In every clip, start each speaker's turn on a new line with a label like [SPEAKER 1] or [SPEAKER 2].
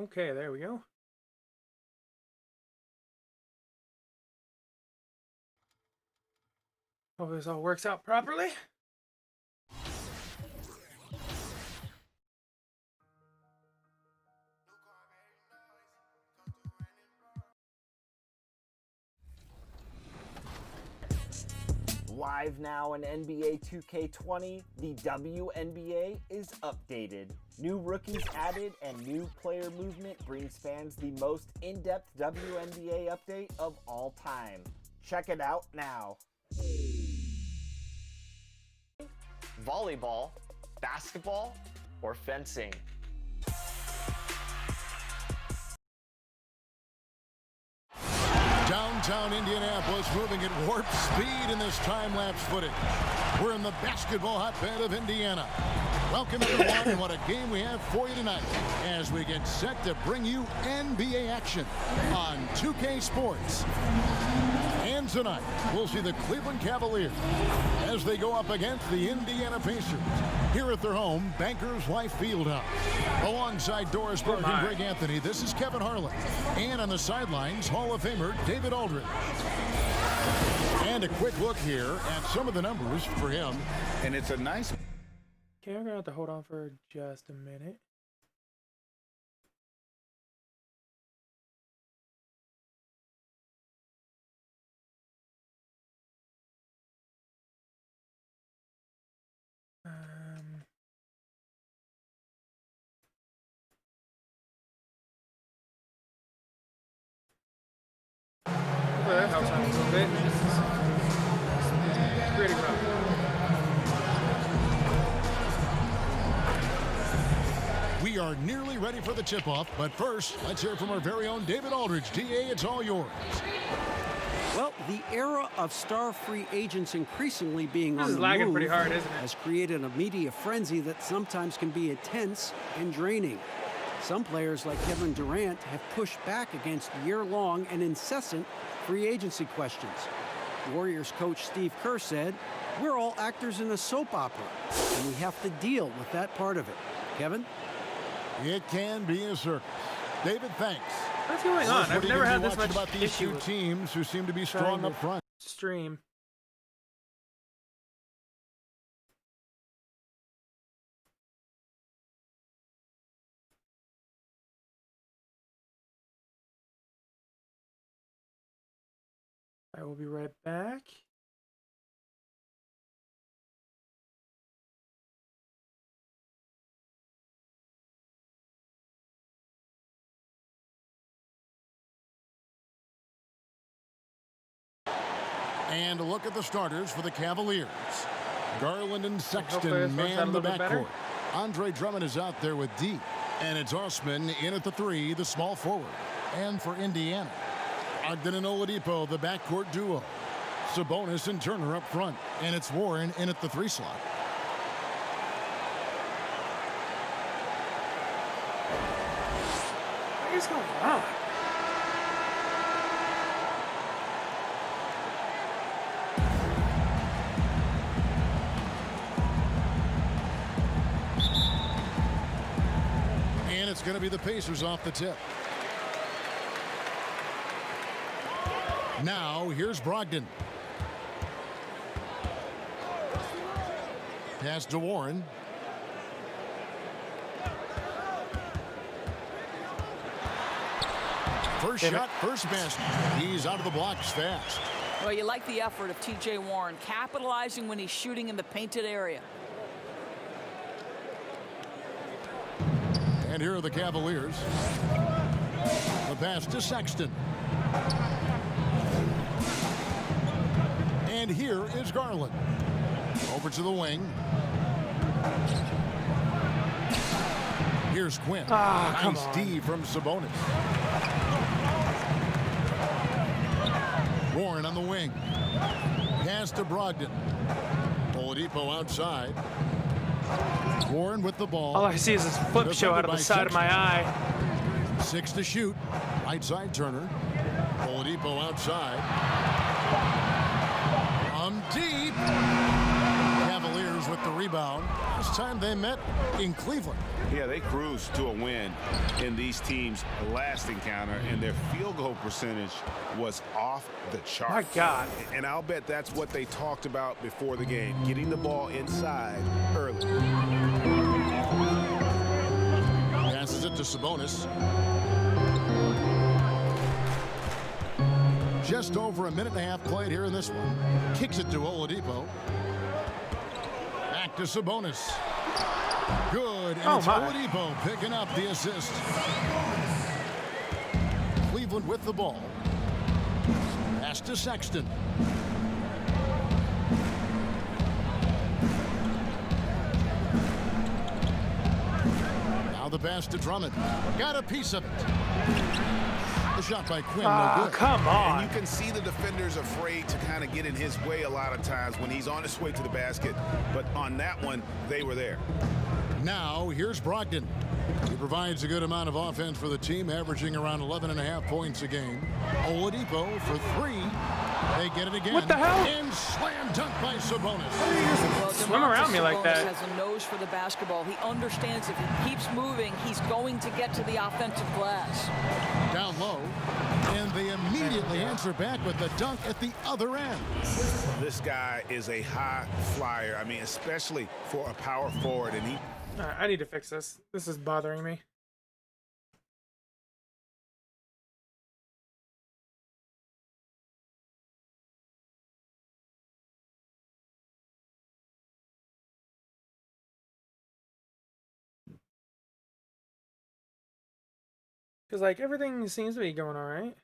[SPEAKER 1] Okay, there we go. Hope this all works out properly.
[SPEAKER 2] Live now in NBA 2K20, the WNBA is updated. New rookies added and new player movement brings fans the most in-depth WNBA update of all time. Check it out now.
[SPEAKER 3] Volleyball, basketball, or fencing?
[SPEAKER 4] Downtown Indianapolis moving at warp speed in this time-lapse footage. We're in the basketball hotbed of Indiana. Welcome everyone, and what a game we have for you tonight as we get set to bring you NBA action on 2K Sports. And tonight, we'll see the Cleveland Cavaliers as they go up against the Indiana Pacers here at their home, Bankers Life Fieldhouse. Alongside Doris Burke and Greg Anthony, this is Kevin Harlan. And on the sidelines, Hall of Famer David Aldridge. And a quick look here at some of the numbers for him.
[SPEAKER 5] And it's a nice...
[SPEAKER 1] Okay, I'm gonna have to hold on for just a minute. Hopefully that helps out a little bit. It's pretty rough.
[SPEAKER 4] We are nearly ready for the tip-off, but first, let's hear from our very own David Aldridge. DA, it's all yours.
[SPEAKER 6] Well, the era of star free agents increasingly being
[SPEAKER 1] This
[SPEAKER 6] on
[SPEAKER 1] is
[SPEAKER 6] the
[SPEAKER 1] lagging
[SPEAKER 6] move
[SPEAKER 1] pretty hard, isn't it?
[SPEAKER 6] has created a media frenzy that sometimes can be intense and draining. Some players like Kevin Durant have pushed back against year-long and incessant free agency questions. Warriors coach Steve Kerr said, "We're all actors in a soap opera, and we have to deal with that part of it." Kevin?
[SPEAKER 4] It can be a circus. David, thanks.
[SPEAKER 1] What's going on? I've never had this much
[SPEAKER 4] about these
[SPEAKER 1] issue
[SPEAKER 4] two
[SPEAKER 1] with
[SPEAKER 4] teams who seem to be
[SPEAKER 1] trying
[SPEAKER 4] strong
[SPEAKER 1] to
[SPEAKER 4] up front.
[SPEAKER 1] stream. I will be right back.
[SPEAKER 4] And a look at the starters for the Cavaliers. Garland and
[SPEAKER 1] Hopefully
[SPEAKER 4] Sexton
[SPEAKER 1] this works out a
[SPEAKER 4] man the
[SPEAKER 1] little bit better.
[SPEAKER 4] backcourt. Andre Drummond is out there with D. And it's Osman in at the 3, the small forward. And for Indiana, Ogden and Oladipo, the backcourt duo. Sabonis and Turner up front. And it's Warren in at the 3 slot.
[SPEAKER 1] What is going on?
[SPEAKER 4] And it's going to be the Pacers off the tip. Now, here's Brogdon. Pass to Warren. First shot, first basket. He's out of the blocks fast.
[SPEAKER 7] Well, you like the effort of T.J. Warren, capitalizing when he's shooting in the painted area.
[SPEAKER 4] And here are the Cavaliers. The pass to Sexton. And here is Garland. Over to the wing. Here's Quinn. Nice D from Sabonis. Warren on the wing. Pass to Brogdon. Oladipo outside. Warren with the ball.
[SPEAKER 1] All I see is this flip show out of the side of my eye.
[SPEAKER 4] 6 to shoot. Right side Turner. Oladipo outside. On deep. Cavaliers with the rebound. This time they met in Cleveland.
[SPEAKER 5] Yeah, they cruised to a win in these teams' last encounter, and their field goal percentage was off the charts.
[SPEAKER 1] My God.
[SPEAKER 5] And I'll bet that's what they talked about before the game, getting the ball inside early.
[SPEAKER 4] Passes it to Sabonis. Just over a minute and a half played here in this one. Kicks it to Oladipo. Back to Sabonis. Good, and it's Oladipo picking up the assist. Cleveland with the ball. Pass to Sexton. Now the pass to Drummond. Got a piece of it. The shot by Quinn, no good.
[SPEAKER 1] Come on.
[SPEAKER 5] And you can see the defenders afraid to kind of get in his way a lot of times when he's on his way to the basket. But on that one, they were there.
[SPEAKER 4] Now, here's Brogdon. He provides a good amount of offense for the team, averaging around 11.5 points a game. Oladipo for three. They get it again.
[SPEAKER 1] What the hell?
[SPEAKER 4] And slam dunk by Sabonis.
[SPEAKER 7] Well,
[SPEAKER 1] Swim around me like
[SPEAKER 7] Sabonis
[SPEAKER 1] that.
[SPEAKER 7] has a nose for the basketball. He understands if he keeps moving, he's going to get to the offensive glass.
[SPEAKER 4] Down low. And they immediately answer back with the dunk at the other end.
[SPEAKER 5] This guy is a high flyer. I mean, especially for a power forward. And he
[SPEAKER 1] All right, I need to fix this. This is bothering me. Because, like, everything seems to be going all right.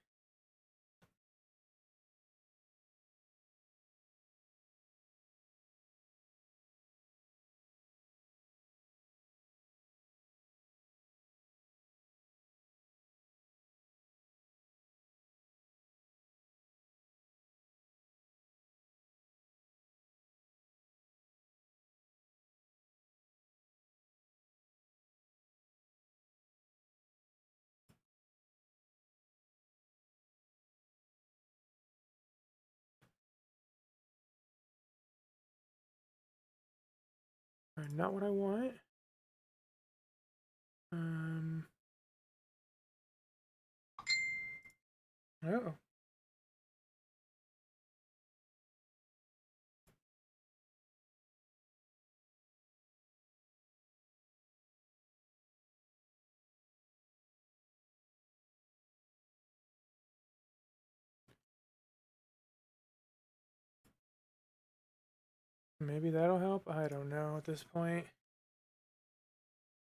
[SPEAKER 1] Not what I want. Oh. Maybe that'll help. I don't know at this point.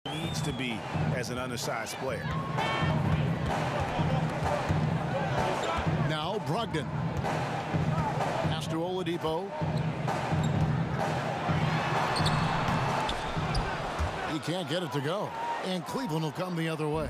[SPEAKER 5] needs to be as an undersized player.
[SPEAKER 4] Now Brogdon. Pass to Oladipo. He can't get it to go. And Cleveland will come the other way.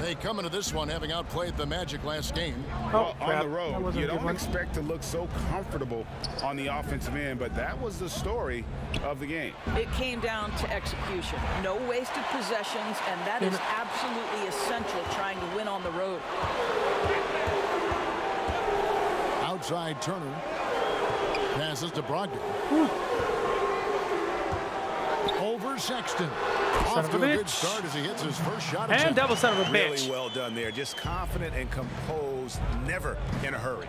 [SPEAKER 4] They come into this one having outplayed the Magic last game.
[SPEAKER 5] Well,
[SPEAKER 1] crap.
[SPEAKER 5] on the road, you don't
[SPEAKER 1] one.
[SPEAKER 5] expect to look so comfortable on the offensive end, but that was the story of the game.
[SPEAKER 7] It came down to execution. No wasted possessions, and that is absolutely essential trying to win on the road.
[SPEAKER 4] Outside Turner. Passes to Brogdon. Over Sexton.
[SPEAKER 1] Son
[SPEAKER 4] Off
[SPEAKER 1] of
[SPEAKER 4] to
[SPEAKER 1] a
[SPEAKER 4] a good
[SPEAKER 1] bitch.
[SPEAKER 4] start as he hits his first shot.
[SPEAKER 1] And
[SPEAKER 4] attempt.
[SPEAKER 1] double son of a bitch.
[SPEAKER 5] Really well done there. Just confident and composed, never in a hurry.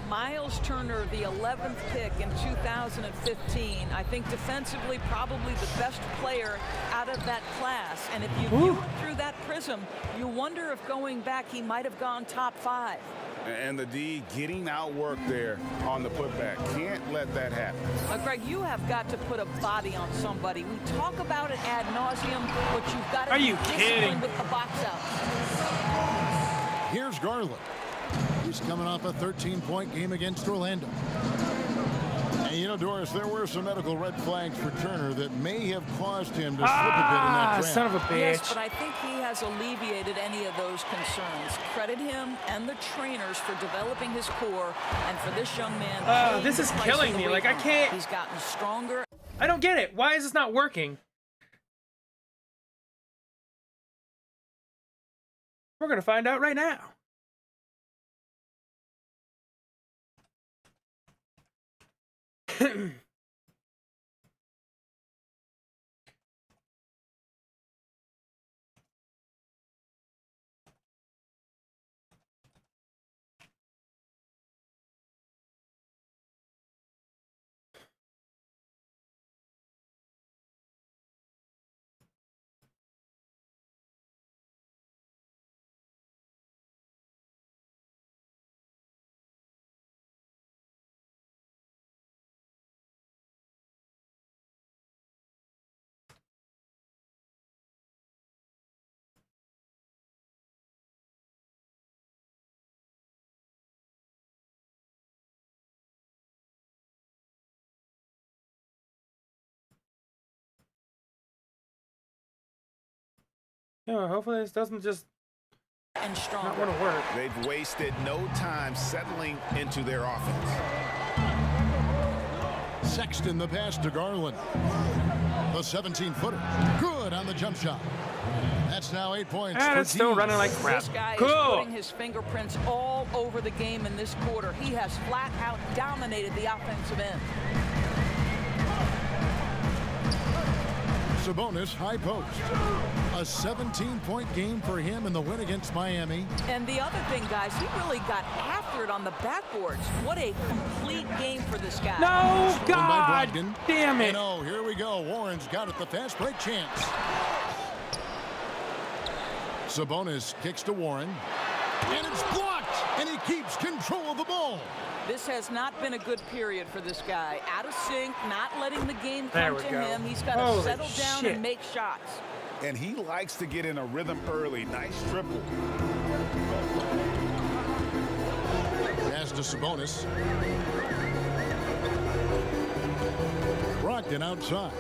[SPEAKER 7] Miles Turner, the 11th pick in 2015. I think defensively probably the best player out of that class. And if you view it through that prism, you wonder if going back he might have gone top 5.
[SPEAKER 5] And the D getting outworked there on the putback. Can't let that happen.
[SPEAKER 7] Greg, you have got to put a body on somebody. We talk about it ad nauseum, but you've got to
[SPEAKER 1] Are
[SPEAKER 7] be
[SPEAKER 1] you
[SPEAKER 7] disciplined
[SPEAKER 1] kidding?
[SPEAKER 7] with the box out.
[SPEAKER 4] Here's Garland. He's coming off a 13-point game against Orlando. And you know, Doris, there were some medical red flags for Turner that may have caused him to slip a bit in that draft.
[SPEAKER 1] Son of a bitch.
[SPEAKER 7] Yes, but I think he has alleviated any of those concerns. Credit him and the trainers for developing his core, and for this young man. paying
[SPEAKER 1] this
[SPEAKER 7] the
[SPEAKER 1] is
[SPEAKER 7] price
[SPEAKER 1] killing
[SPEAKER 7] of the
[SPEAKER 1] me. Like, I
[SPEAKER 7] rebound.
[SPEAKER 1] can't-
[SPEAKER 7] He's gotten stronger.
[SPEAKER 1] I don't get it. Why is this not working? We're going to find out right now. Yeah, hopefully this doesn't just
[SPEAKER 7] And
[SPEAKER 1] not
[SPEAKER 7] stronger.
[SPEAKER 1] want to work.
[SPEAKER 5] They've wasted no time settling into their offense.
[SPEAKER 4] Sexton the pass to Garland. The 17-footer. Good on the jump shot. That's now 8 points.
[SPEAKER 1] And
[SPEAKER 4] for
[SPEAKER 1] it's still
[SPEAKER 4] Dean.
[SPEAKER 1] running like crap.
[SPEAKER 7] This guy is
[SPEAKER 1] Cool.
[SPEAKER 7] putting his fingerprints all over the game in this quarter. He has flat out dominated the offensive end.
[SPEAKER 4] Sabonis high post. A 17-point game for him in the win against Miami.
[SPEAKER 7] And the other thing, guys, he really got after it on the backboards. What a complete game for this guy.
[SPEAKER 1] No,
[SPEAKER 4] Stolen by
[SPEAKER 1] God
[SPEAKER 4] Brogdon.
[SPEAKER 1] damn it.
[SPEAKER 4] And oh, here we go. Warren's got it. The fast break chance. Sabonis kicks to Warren. And it's blocked. And he keeps control of the ball.
[SPEAKER 7] This has not been a good period for this guy. Out of sync, not letting the game
[SPEAKER 1] There
[SPEAKER 7] come
[SPEAKER 1] we
[SPEAKER 7] to
[SPEAKER 1] go.
[SPEAKER 7] him. He's got to
[SPEAKER 1] Holy
[SPEAKER 7] settle down
[SPEAKER 1] shit.
[SPEAKER 7] and make shots.
[SPEAKER 5] And he likes to get in a rhythm early. Nice triple.
[SPEAKER 4] Pass to Sabonis. Brogdon outside.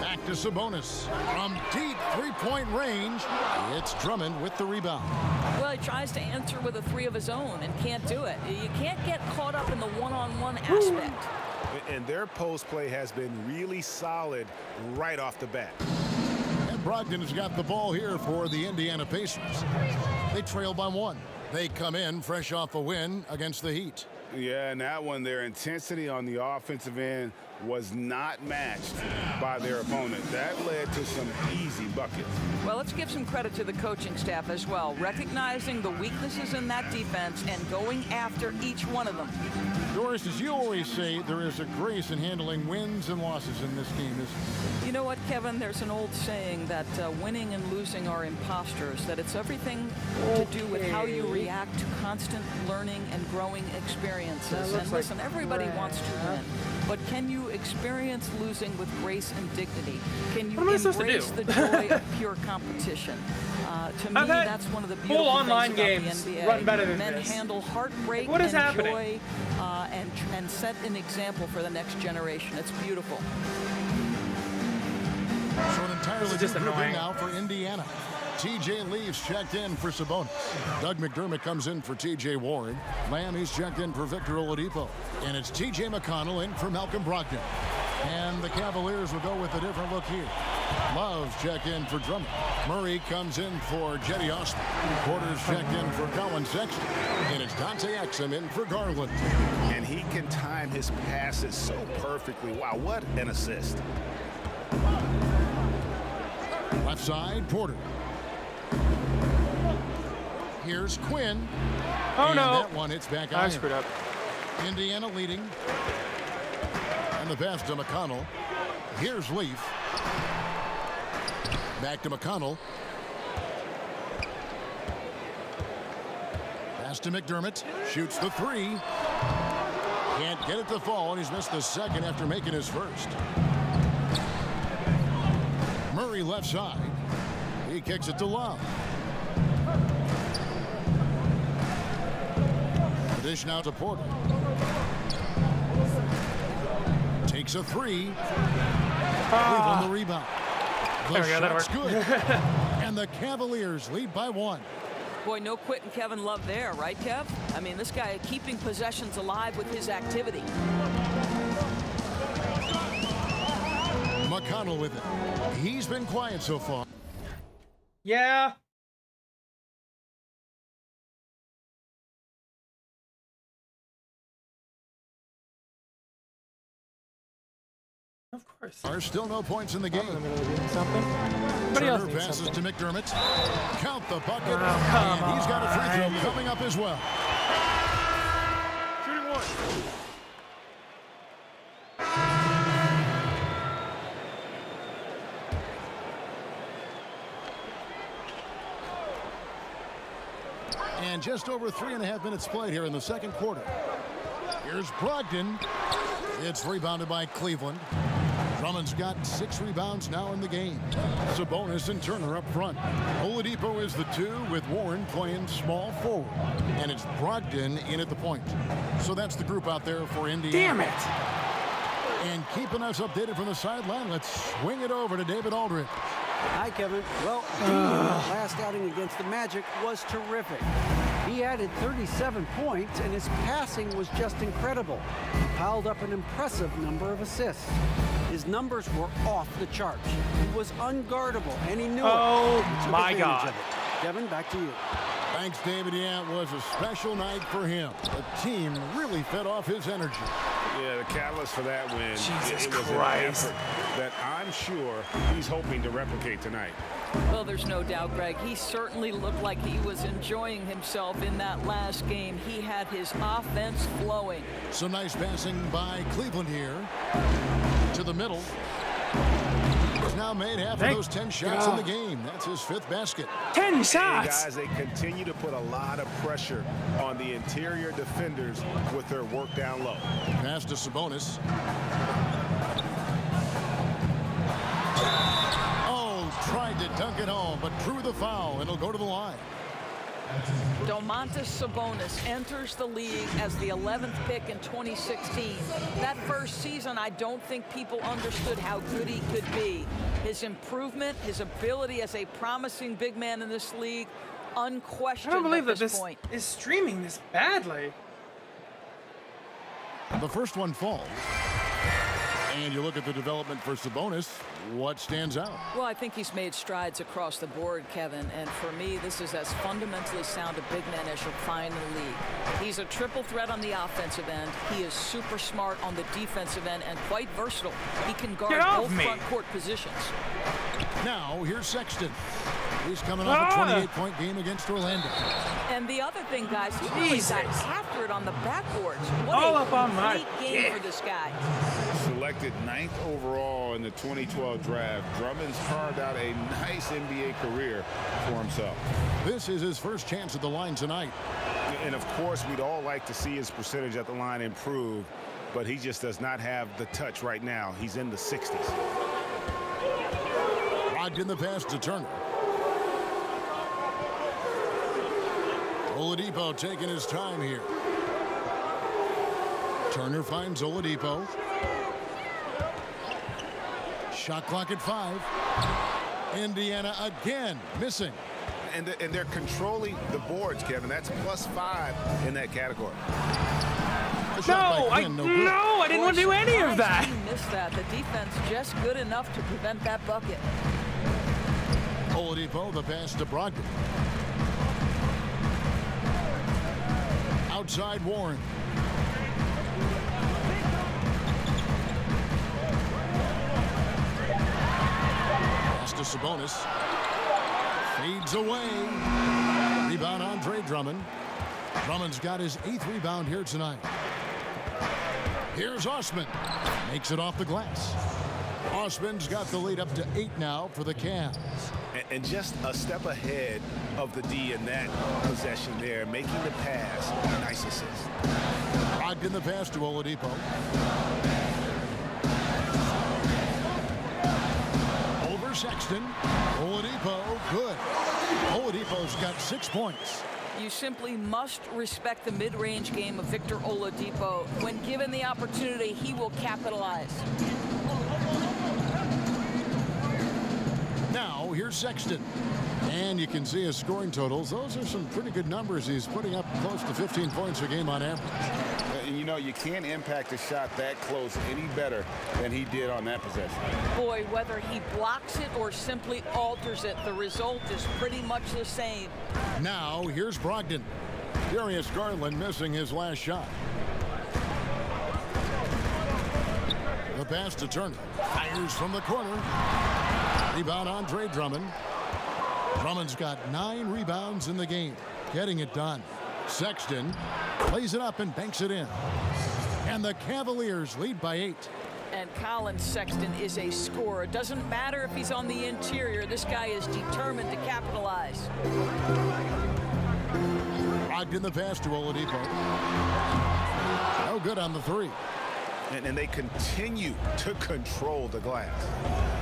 [SPEAKER 4] Back to Sabonis. From deep three-point range, it's Drummond with the rebound.
[SPEAKER 7] Well, he tries to answer with a three of his own and can't do it. You can't get caught up in the one-on-one aspect.
[SPEAKER 5] And their post play has been really solid right off the bat.
[SPEAKER 4] And Brogdon has got the ball here for the Indiana Pacers. They trail by 1. They come in fresh off a win against the Heat.
[SPEAKER 5] Yeah, and that one, their intensity on the offensive end was not matched by their opponent. That led to some easy buckets.
[SPEAKER 7] Well, let's give some credit to the coaching staff as well, recognizing the weaknesses in that defense and going after each one of them.
[SPEAKER 4] Doris, as you always say, there is a grace in handling wins and losses in this game.
[SPEAKER 7] You know what, Kevin? There's an old saying that winning and losing are imposters, that it's everything to do with how you react to constant learning and growing experiences. And listen, everybody wants to win, but can you experience losing with grace and dignity? Can you
[SPEAKER 1] What am I supposed to
[SPEAKER 7] embrace
[SPEAKER 1] do?
[SPEAKER 7] the joy of pure competition? To me,
[SPEAKER 1] I've had
[SPEAKER 7] that's one of the
[SPEAKER 1] full
[SPEAKER 7] beautiful
[SPEAKER 1] online
[SPEAKER 7] things
[SPEAKER 1] games
[SPEAKER 7] about the NBA.
[SPEAKER 1] run better than
[SPEAKER 7] Men
[SPEAKER 1] this.
[SPEAKER 7] handle heartbreak
[SPEAKER 1] What is
[SPEAKER 7] and
[SPEAKER 1] happening?
[SPEAKER 7] joy and set an example for the next generation. It's beautiful.
[SPEAKER 4] So an entirely
[SPEAKER 1] This is just
[SPEAKER 4] new grouping
[SPEAKER 1] annoying.
[SPEAKER 4] now for Indiana. TJ Leaves checked in for Sabonis. Doug McDermott comes in for TJ Warren. Miami's checked in for Victor Oladipo. And it's TJ McConnell in for Malcolm Brogdon. And the Cavaliers will go with a different look here. Love checked in for Drummond. Murray comes in for Jetty Austin. Porter's checked in for Colin Sexton. And it's Dante Exum in for Garland.
[SPEAKER 5] And he can time his passes so perfectly. Wow, what an assist.
[SPEAKER 4] Left side, Porter. Here's Quinn.
[SPEAKER 1] Oh,
[SPEAKER 4] And
[SPEAKER 1] no.
[SPEAKER 4] that one hits back
[SPEAKER 1] I
[SPEAKER 4] iron.
[SPEAKER 1] screwed up.
[SPEAKER 4] Indiana leading. And the pass to McConnell. Here's Leaf. Back to McConnell. Pass to McDermott. Shoots the three. Can't get it to fall, and he's missed the second after making his first. Murray left side. He kicks it to Love. The dish now to Porter. Takes a three. Cleveland the rebound. The
[SPEAKER 1] There we go, that'll
[SPEAKER 4] shot's
[SPEAKER 1] work.
[SPEAKER 4] good. And the Cavaliers lead by 1.
[SPEAKER 7] Boy, no quitting Kevin Love there, right, Kev? I mean, this guy keeping possessions alive with his activity.
[SPEAKER 4] McConnell with it. He's been quiet so far.
[SPEAKER 1] Yeah. Of course.
[SPEAKER 4] Are still no points in the
[SPEAKER 1] I'm in the
[SPEAKER 4] game.
[SPEAKER 1] middle of doing something. Somebody else
[SPEAKER 4] Turner
[SPEAKER 1] needs
[SPEAKER 4] passes
[SPEAKER 1] something.
[SPEAKER 4] to McDermott. Count the bucket.
[SPEAKER 1] Oh, come
[SPEAKER 4] And he's got a free
[SPEAKER 1] on.
[SPEAKER 4] throw coming up as well.
[SPEAKER 1] Shooting one.
[SPEAKER 4] And just over 3.5 minutes played here in the second quarter. Here's Brogdon. It's rebounded by Cleveland. Drummond's got 6 rebounds now in the game. Sabonis and Turner up front. Oladipo is the 2 with Warren playing small forward. And it's Brogdon in at the point. So that's the group out there for Indiana.
[SPEAKER 1] Damn it.
[SPEAKER 4] And keeping us updated from the sideline, let's swing it over to David Aldridge.
[SPEAKER 6] Hi, Kevin. Well, last outing against the Magic was terrific. He added 37 points, and his passing was just incredible. He piled up an impressive number of assists. His numbers were off the charts. He was unguardable, and he knew
[SPEAKER 1] Oh,
[SPEAKER 6] it. He took
[SPEAKER 1] my
[SPEAKER 6] advantage
[SPEAKER 1] God.
[SPEAKER 6] of it. Kevin, back to you.
[SPEAKER 4] Thanks, David. Yeah, it was a special night for him. The team really fed off his energy.
[SPEAKER 5] Yeah, the catalyst for that win,
[SPEAKER 1] Jesus
[SPEAKER 5] it was
[SPEAKER 1] Christ.
[SPEAKER 5] an effort that I'm sure he's hoping to replicate tonight.
[SPEAKER 7] Well, there's no doubt, Greg. He certainly looked like he was enjoying himself in that last game. He had his offense flowing.
[SPEAKER 4] Some nice passing by Cleveland here to the middle. He's now made half of
[SPEAKER 1] Thank
[SPEAKER 4] those 10 shots in the game. That's his 5th basket.
[SPEAKER 1] 10
[SPEAKER 5] Hey,
[SPEAKER 1] shots.
[SPEAKER 5] guys, they continue to put a lot of pressure on the interior defenders with their work down low.
[SPEAKER 4] Pass to Sabonis. Oh, tried to dunk it home, but drew the foul. It'll go to the line.
[SPEAKER 7] Domantas Sabonis enters the league as the 11th pick in 2016. That first season, I don't think people understood how good he could be. His improvement, his ability as a promising big man in this league,
[SPEAKER 1] I
[SPEAKER 7] unquestioned
[SPEAKER 1] don't believe
[SPEAKER 7] at
[SPEAKER 1] that
[SPEAKER 7] this
[SPEAKER 1] this
[SPEAKER 7] point.
[SPEAKER 1] is streaming this badly.
[SPEAKER 4] The first one falls. And you look at the development for Sabonis. What stands out?
[SPEAKER 7] Well, I think he's made strides across the board, Kevin. And for me, this is as fundamentally sound a big man as you'll find in the league. He's a triple threat on the offensive end. He is super smart on the defensive end and quite versatile. He can guard
[SPEAKER 1] Get off
[SPEAKER 7] both
[SPEAKER 1] me.
[SPEAKER 7] front court positions.
[SPEAKER 4] Now, here's Sexton. He's coming off a 28-point game against Orlando.
[SPEAKER 7] And the other thing, guys, he really got
[SPEAKER 1] Jesus.
[SPEAKER 7] after it on the backboards. What
[SPEAKER 1] All
[SPEAKER 7] a
[SPEAKER 1] up on my
[SPEAKER 7] complete game
[SPEAKER 1] dick.
[SPEAKER 7] for this guy.
[SPEAKER 5] Selected 9th overall in the 2012 draft, Drummond's carved out a nice NBA career for himself.
[SPEAKER 4] This is his first chance at the line tonight.
[SPEAKER 5] And of course, we'd all like to see his percentage at the line improve, but he just does not have the touch right now. He's in the 60s.
[SPEAKER 4] Locked in the pass to Turner. Oladipo taking his time here. Turner finds Oladipo. Shot clock at 5. Indiana again missing.
[SPEAKER 5] And they're controlling the boards, Kevin. That's +5 in that category.
[SPEAKER 4] A shot
[SPEAKER 1] No,
[SPEAKER 4] by
[SPEAKER 1] I
[SPEAKER 4] Quinn, no good.
[SPEAKER 1] no, I didn't want to do any of that.
[SPEAKER 7] He missed that. The defense just good enough to prevent that bucket.
[SPEAKER 4] Oladipo, the pass to Brogdon. Outside Warren. Pass to Sabonis. Fades away. Rebound Andre Drummond. Drummond's got his 8th rebound here tonight. Here's Osman. Makes it off the glass. Osman's got the lead up to 8 now for the Cavs.
[SPEAKER 5] And just a step ahead of the D in that possession there, making the pass. Nice assist.
[SPEAKER 4] Locked in the pass to Oladipo. Over Sexton. Oladipo, good. Oladipo's got 6 points.
[SPEAKER 7] You simply must respect the mid-range game of Victor Oladipo. When given the opportunity, he will capitalize.
[SPEAKER 4] Now, here's Sexton. And you can see his scoring totals. Those are some pretty good numbers. He's putting up close to 15 points a game on average.
[SPEAKER 5] And you know, you can't impact a shot that close any better than he did on that possession.
[SPEAKER 7] Boy, whether he blocks it or simply alters it, the result is pretty much the same.
[SPEAKER 4] Now, here's Brogdon. Darius Garland missing his last shot. The pass to Turner. Fires from the corner. Rebound Andre Drummond. Drummond's got 9 rebounds in the game. Getting it done. Sexton plays it up and banks it in. And the Cavaliers lead by 8.
[SPEAKER 7] And Colin Sexton is a scorer. Doesn't matter if he's on the interior. This guy is determined to capitalize.
[SPEAKER 4] Locked in the pass to Oladipo. No good on the 3.
[SPEAKER 5] And they continue to control the glass.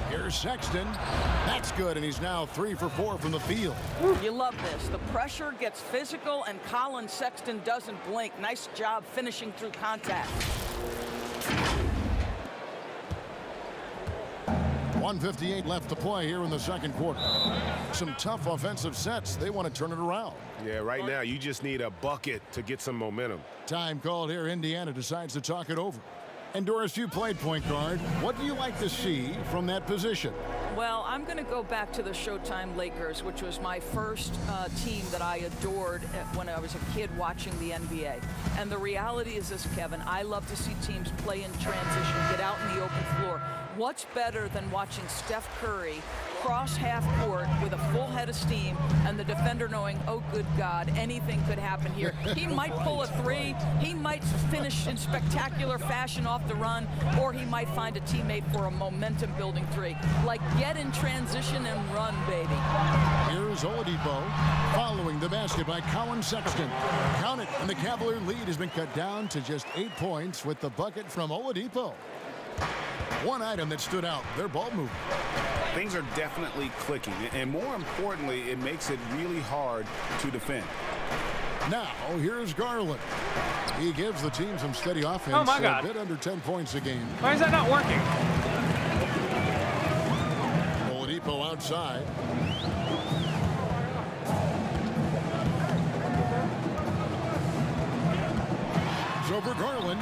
[SPEAKER 4] Here's Sexton. That's good, and he's now 3 for 4 from the field.
[SPEAKER 7] You love this. The pressure gets physical, and Colin Sexton doesn't blink. Nice job finishing through contact.
[SPEAKER 4] 1:58 left to play here in the second quarter. Some tough offensive sets. They want to turn it around.
[SPEAKER 8] Yeah, right now you just need a bucket to get some momentum.
[SPEAKER 4] Time called here. Indiana decides to talk it over. And Doris, you played point guard. What do you like to see from that position?
[SPEAKER 7] Well, I'm going to go back to the Showtime Lakers, which was my first team that I adored when I was a kid watching the NBA. And the reality is this, Kevin, I love to see teams play in transition, get out in the open floor. What's better than watching Steph Curry cross half court with a full head of steam and the defender knowing, oh, good God, anything could happen here. He might pull a three, he might finish in spectacular fashion off the run, or he might find a teammate for a momentum-building three. Like, get in transition and run, baby.
[SPEAKER 4] Here's Oladipo following the basket by Colin Sexton. Count it, and the Cavalier lead has been cut down to just 8 points with the bucket from Oladipo. One item that stood out, their ball movement.
[SPEAKER 5] Things are definitely clicking, and more importantly, it makes it really hard to defend.
[SPEAKER 4] Now, here's Garland. He gives the team some steady offense.
[SPEAKER 1] Oh, my God.
[SPEAKER 4] A bit under 10 points a game.
[SPEAKER 1] Why is that not working?
[SPEAKER 4] Oladipo outside. It's over Garland.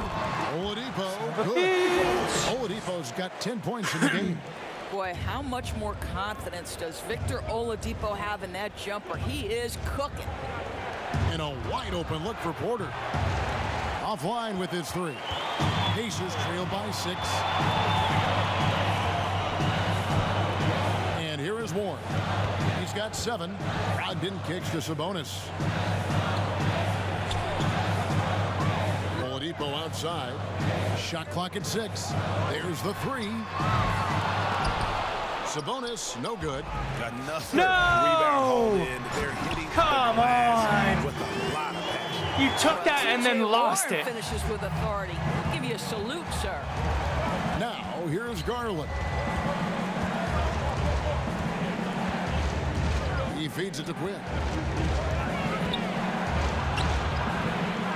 [SPEAKER 4] Oladipo. Good. Oladipo's got 10 points in the game.
[SPEAKER 7] Boy, how much more confidence does Victor Oladipo have in that jumper? He is cooking.
[SPEAKER 4] And a wide open look for Porter. Offline with his three. Pacers trail by 6. And here is Warren. He's got 7. Brogdon kicks to Sabonis. Oladipo outside. Shot clock at 6. There's the 3. Sabonis, no good.
[SPEAKER 5] Another
[SPEAKER 1] No!
[SPEAKER 5] rebound hauled in. They're hitting
[SPEAKER 1] Come
[SPEAKER 5] the glass
[SPEAKER 1] on.
[SPEAKER 5] with a lot of passion.
[SPEAKER 1] You took that and then
[SPEAKER 7] TJ
[SPEAKER 1] lost
[SPEAKER 7] Warren
[SPEAKER 1] it.
[SPEAKER 7] finishes with authority. I'll give you a salute, sir.
[SPEAKER 4] Now, here's Garland. He feeds it to Quinn.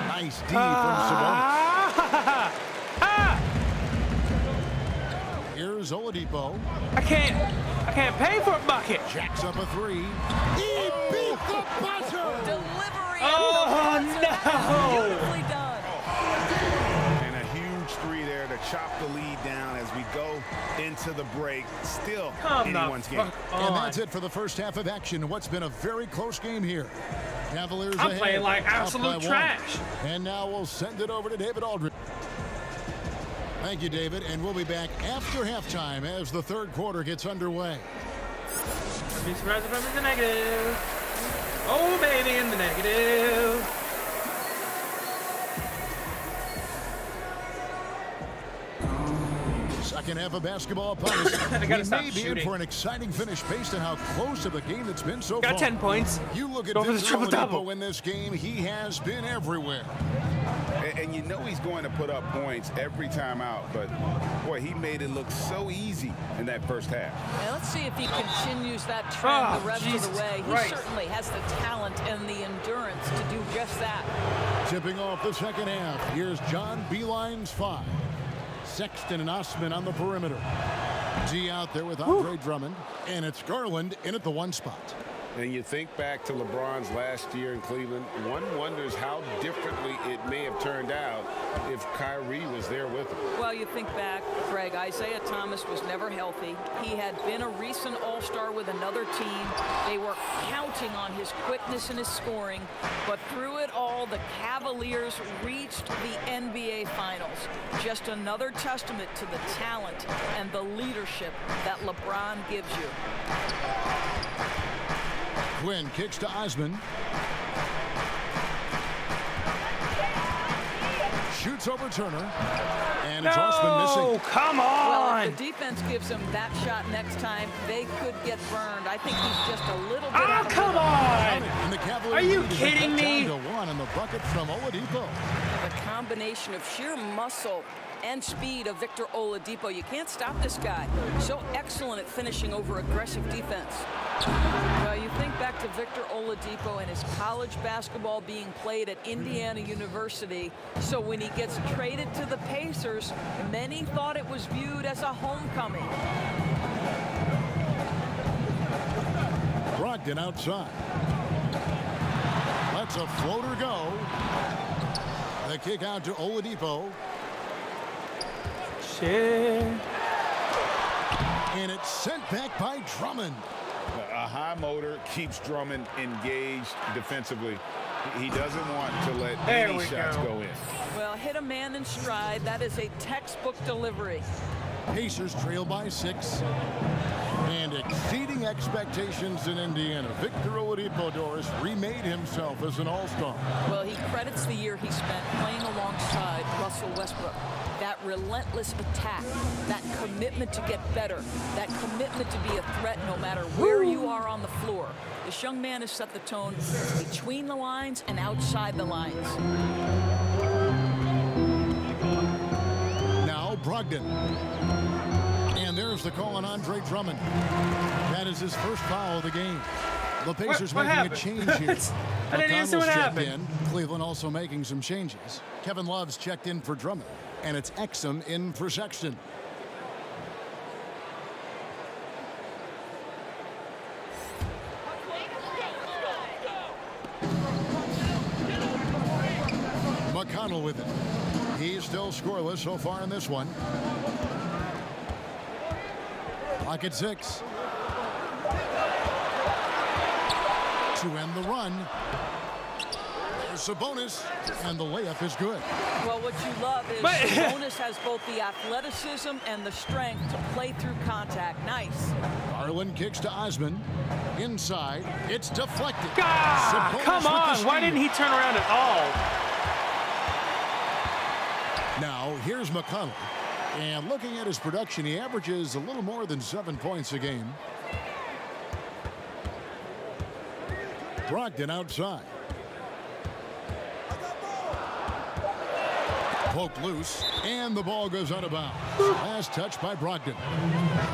[SPEAKER 4] Nice D from Sabonis. Here's Oladipo.
[SPEAKER 1] I can't pay for a bucket.
[SPEAKER 4] Jacks up a 3. He beat the buzzer.
[SPEAKER 7] Delivery.
[SPEAKER 1] Oh,
[SPEAKER 7] at the buzzer.
[SPEAKER 1] no.
[SPEAKER 7] Beautifully done.
[SPEAKER 5] And a huge three there to chop the lead down as we go into the break. Still
[SPEAKER 1] Come
[SPEAKER 5] anyone's
[SPEAKER 1] the
[SPEAKER 5] game.
[SPEAKER 1] fuck
[SPEAKER 4] And
[SPEAKER 1] on.
[SPEAKER 4] that's it for the first half of action. What's been a very close game here. Cavaliers
[SPEAKER 1] I'm
[SPEAKER 4] ahead,
[SPEAKER 1] playing like
[SPEAKER 4] up by
[SPEAKER 1] absolute
[SPEAKER 4] 1.
[SPEAKER 1] trash.
[SPEAKER 4] And now we'll send it over to David Aldridge. Thank you, David. And we'll be back after halftime as the third quarter gets underway.
[SPEAKER 1] I'd be surprised if I'm in the negative. Oh, baby, in the negative.
[SPEAKER 4] Second half of basketball punished.
[SPEAKER 1] I gotta
[SPEAKER 4] We
[SPEAKER 1] stop
[SPEAKER 4] may be in
[SPEAKER 1] shooting.
[SPEAKER 4] for an exciting finish based on how close of a game it's been so far.
[SPEAKER 1] Got 10 points.
[SPEAKER 4] You look at
[SPEAKER 1] Go for the
[SPEAKER 4] Victor
[SPEAKER 1] triple-double.
[SPEAKER 4] Oladipo in this game. He has been everywhere.
[SPEAKER 5] And you know he's going to put up points every time out, but boy, he made it look so easy in that first half.
[SPEAKER 7] Now let's see if he continues that trend
[SPEAKER 1] Oh,
[SPEAKER 7] the rest of
[SPEAKER 1] Jesus
[SPEAKER 7] the way. He
[SPEAKER 1] Christ.
[SPEAKER 7] certainly has the talent and the endurance to do just that.
[SPEAKER 4] Tipping off the second half. Here's John Beeline's 5. Sexton and Osman on the perimeter. D out there with Andre Drummond. And it's Garland in at the 1 spot.
[SPEAKER 8] And you think back to LeBron's last year in Cleveland, one wonders how differently it may have turned out if Kyrie was there with him.
[SPEAKER 7] Well, you think back, Greg, Isaiah Thomas was never healthy. He had been a recent All-Star with another team. They were counting on his quickness and his scoring. But through it all, the Cavaliers reached the NBA Finals. Just another testament to the talent and the leadership that LeBron gives you.
[SPEAKER 4] Quinn kicks to Osman. Shoots over Turner. And it's Osman missing.
[SPEAKER 1] No, come
[SPEAKER 7] Well,
[SPEAKER 1] on.
[SPEAKER 7] if the defense gives him that shot next time, they could get burned. I think he's just a little bit
[SPEAKER 1] Oh,
[SPEAKER 7] out of
[SPEAKER 1] come
[SPEAKER 7] rhythm.
[SPEAKER 1] on.
[SPEAKER 4] And the Cavaliers
[SPEAKER 1] Are you
[SPEAKER 4] lead is
[SPEAKER 1] kidding
[SPEAKER 4] cut
[SPEAKER 1] me?
[SPEAKER 4] down to 1 on the bucket from Oladipo.
[SPEAKER 7] The combination of sheer muscle and speed of Victor Oladipo. You can't stop this guy. So excellent at finishing over aggressive defense. Well, you think back to Victor Oladipo and his college basketball being played at Indiana University. So when he gets traded to the Pacers, many thought it was viewed as a homecoming.
[SPEAKER 4] Brogdon outside. Lets a floater go. The kick out to Oladipo.
[SPEAKER 1] Shit.
[SPEAKER 4] And it's sent back by Drummond.
[SPEAKER 5] A high motor keeps Drummond engaged defensively. He doesn't want to let any shots go in.
[SPEAKER 7] Well, hit a man in stride. That is a textbook delivery.
[SPEAKER 4] Pacers trail by 6. And exceeding expectations in Indiana, Victor Oladipo Doris remade himself as an all-star.
[SPEAKER 7] Well, he credits the year he spent playing alongside Russell Westbrook. That relentless attack, that commitment to get better, that commitment to be a threat no matter where you are on the floor. This young man has set the tone between the lines and outside the lines.
[SPEAKER 4] Now Brogdon. And there's the call on Andre Drummond. That is his first foul of the game. The Pacers
[SPEAKER 1] What
[SPEAKER 4] making
[SPEAKER 1] happened?
[SPEAKER 4] a change here.
[SPEAKER 1] I didn't even see what
[SPEAKER 4] McConnell's checked
[SPEAKER 1] happened.
[SPEAKER 4] in. Cleveland also making some changes. Kevin Love's checked in for Drummond. And it's Exum in for Sexton. McConnell with it. He's still scoreless so far in this one. Clock at 6. To end the run. There's Sabonis, and the layup is good.
[SPEAKER 7] Well, what you love is
[SPEAKER 1] But-
[SPEAKER 7] Sabonis has both the athleticism and the strength to play through contact. Nice.
[SPEAKER 4] Garland kicks to Osman. Inside, it's deflected.
[SPEAKER 1] God,
[SPEAKER 4] Sabonis
[SPEAKER 1] come
[SPEAKER 4] with the
[SPEAKER 1] on. Why
[SPEAKER 4] steal.
[SPEAKER 1] didn't he turn around at all?
[SPEAKER 4] Now, here's McConnell. And looking at his production, he averages a little more than 7 points a game. Brogdon outside. Poked loose, and the ball goes out of bounds. Last touch by Brogdon.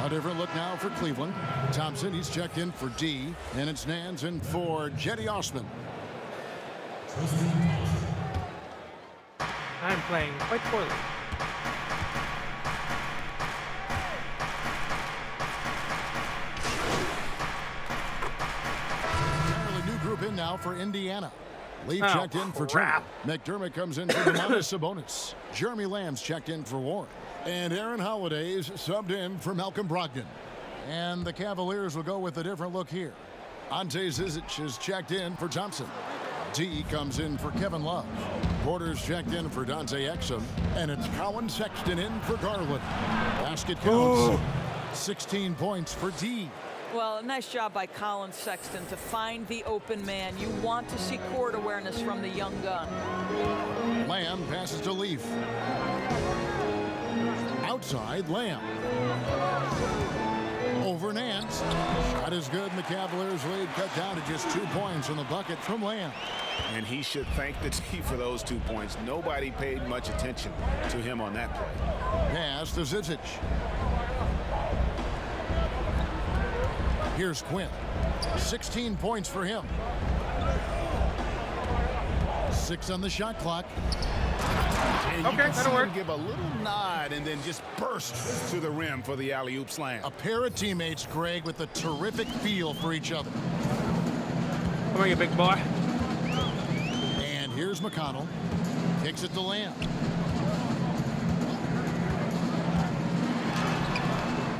[SPEAKER 4] A different look now for Cleveland. Thompson, he's checked in for D, and it's Nance in for Jetty Osman.
[SPEAKER 1] I'm playing quite poorly.
[SPEAKER 4] Entirely new group in now for Indiana. Lee
[SPEAKER 1] Oh,
[SPEAKER 4] checked in for
[SPEAKER 1] crap.
[SPEAKER 4] Turner. McDermott comes in for Domantas Sabonis. Jeremy Lamb's checked in for Warren. And Aaron Holiday's subbed in for Malcolm Brogdon. And the Cavaliers will go with a different look here. Ante Zizic is checked in for Thompson. D comes in for Kevin Love. Porter's checked in for Dante Exum. And it's Colin Sexton in for Garland. Basket counts. 16 points for D.
[SPEAKER 7] Well, nice job by Colin Sexton to find the open man. You want to see court awareness from the young gun.
[SPEAKER 4] Lamb passes to Leaf. Outside, Lamb. Over Nance. Shot is good, and the Cavaliers lead cut down to just 2 points on the bucket from Lamb.
[SPEAKER 5] And he should thank the team for those 2 points. Nobody paid much attention to him on that play.
[SPEAKER 4] Pass to Zizic. Here's Quinn. 16 points for him. 6 on the shot clock.
[SPEAKER 5] And you
[SPEAKER 1] Okay,
[SPEAKER 5] can
[SPEAKER 1] that'll
[SPEAKER 5] see
[SPEAKER 1] work.
[SPEAKER 5] him give a little nod and then just burst to the rim for the alley-oop slam.
[SPEAKER 4] A pair of teammates, Greg, with a terrific feel for each other.
[SPEAKER 1] Come on, you big boy.
[SPEAKER 4] And here's McConnell. Kicks it to Lamb.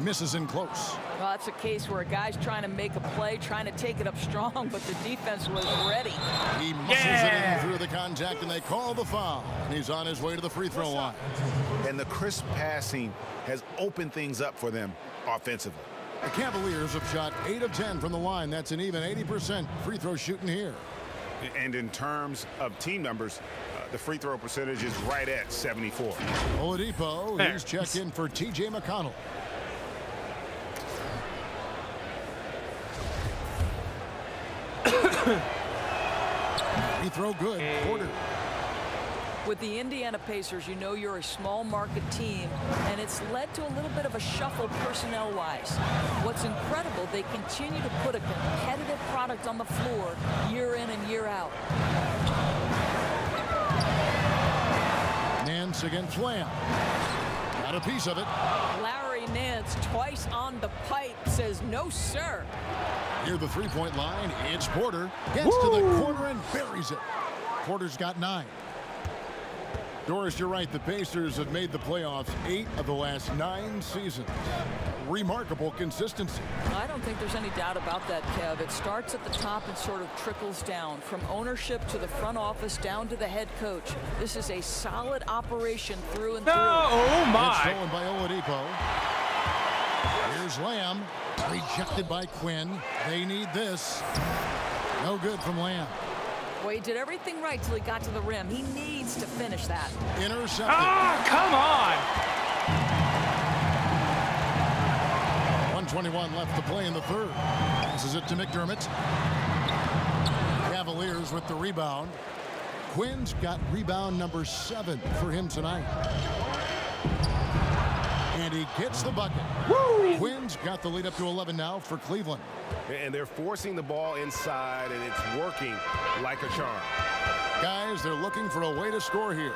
[SPEAKER 4] Misses in close.
[SPEAKER 7] Well, that's a case where a guy's trying to make a play, trying to take it up strong, but the defense was ready.
[SPEAKER 4] He muscles it in through the contact, and they call the foul. And he's on his way to the free throw line.
[SPEAKER 5] And the crisp passing has opened things up for them offensively.
[SPEAKER 4] The Cavaliers have shot 8 of 10 from the line. That's an even 80% free throw shooting here.
[SPEAKER 5] And in terms of team numbers, the free throw percentage is right at 74.
[SPEAKER 4] Oladipo,
[SPEAKER 1] There.
[SPEAKER 4] he's checked in for T.J. McConnell. Free throw good. Porter.
[SPEAKER 7] With the Indiana Pacers, you know you're a small market team, and it's led to a little bit of a shuffle personnel-wise. What's incredible, they continue to put a competitive product on the floor year in and year out.
[SPEAKER 4] Nance against Lamb. Got a piece of it.
[SPEAKER 7] Larry Nance, twice on the pipe, says no, sir.
[SPEAKER 4] Near the three-point line, it's Porter. Gets to the corner and buries it. Porter's got 9. Doris, you're right. The Pacers have made the playoffs 8 of the last 9 seasons. Remarkable consistency.
[SPEAKER 7] I don't think there's any doubt about that, Kev. It starts at the top and sort of trickles down from ownership to the front office down to the head coach. This is a solid operation through and through.
[SPEAKER 1] Oh
[SPEAKER 4] It's
[SPEAKER 1] my!
[SPEAKER 4] stolen by Oladipo. Here's Lamb. Rejected by Quinn. They need this. No good from Lamb.
[SPEAKER 7] Well, he did everything right till he got to the rim. He needs to finish that.
[SPEAKER 4] Intercepted.
[SPEAKER 1] Ah, come on!
[SPEAKER 4] 1:21 left to play in the third. Passes it to McDermott. Cavaliers with the rebound. Quinn's got rebound number 7 for him tonight. And he gets the bucket. Woo! Quinn's got the lead up to 11 now for Cleveland.
[SPEAKER 5] And they're forcing the ball inside, and it's working like a charm.
[SPEAKER 4] Guys, they're looking for a way to score here.